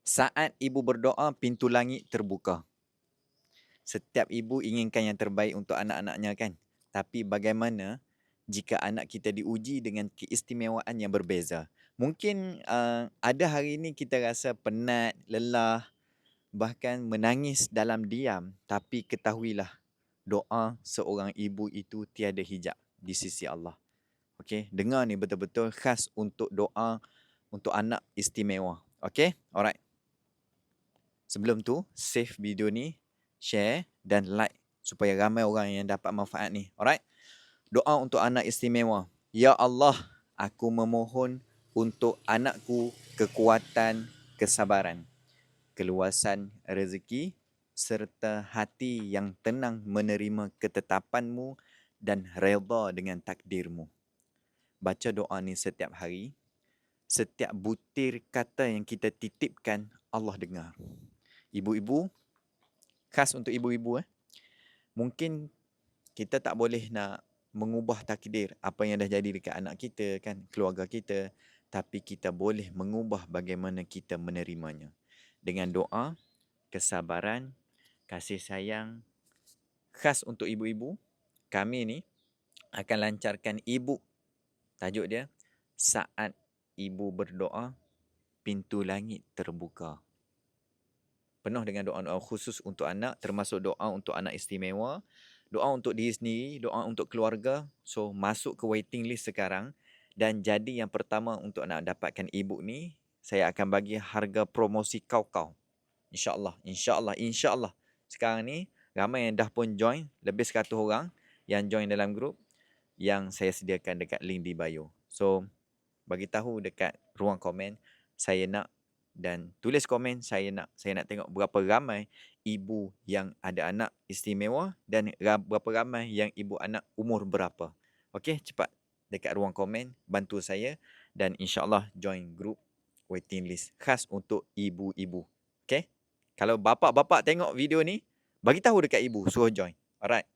Saat ibu berdoa, pintu langit terbuka. Setiap ibu inginkan yang terbaik untuk anak-anaknya kan? Tapi bagaimana jika anak kita diuji dengan keistimewaan yang berbeza? Mungkin ada hari ini kita rasa penat, lelah, bahkan menangis dalam diam. Tapi ketahuilah, doa seorang ibu itu tiada hijab di sisi Allah. Okey, dengar ni betul-betul khas untuk doa untuk anak istimewa. Okey, alright. Sebelum tu, save video ni, share dan like supaya ramai orang yang dapat manfaat ni. Alright? Doa untuk anak istimewa. Ya Allah, aku memohon untuk anakku kekuatan, kesabaran, keluasan rezeki serta hati yang tenang menerima ketetapanmu dan redha dengan takdirmu. Baca doa ni setiap hari. Setiap butir kata yang kita titipkan, Allah dengar. Ibu-ibu, khas untuk ibu-ibu mungkin kita tak boleh nak mengubah takdir apa yang dah jadi dekat anak kita kan, keluarga kita, tapi kita boleh mengubah bagaimana kita menerimanya dengan doa, kesabaran, kasih sayang. Khas untuk ibu-ibu, kami ni akan lancarkan ibu, tajuk dia, saat ibu berdoa pintu langit terbuka. Penuh dengan doa-doa khusus untuk anak, termasuk doa untuk anak istimewa, doa untuk diri sendiri, doa untuk keluarga. So, masuk ke waiting list sekarang dan jadi yang pertama untuk nak dapatkan ebook ni, saya akan bagi harga promosi kau-kau. InsyaAllah, insyaAllah, insyaAllah. Sekarang ni, ramai yang dah pun join, lebih 100 orang yang join dalam grup yang saya sediakan dekat link di bio. So, bagi tahu dekat ruang komen, saya nak, dan tulis komen saya nak tengok berapa ramai ibu yang ada anak istimewa dan berapa ramai yang ibu anak umur berapa. Okey, cepat dekat ruang komen bantu saya dan insyaAllah join group waiting list khas untuk ibu-ibu. Okey? Kalau bapa-bapa tengok video ni, bagi tahu dekat ibu suruh join. Alright.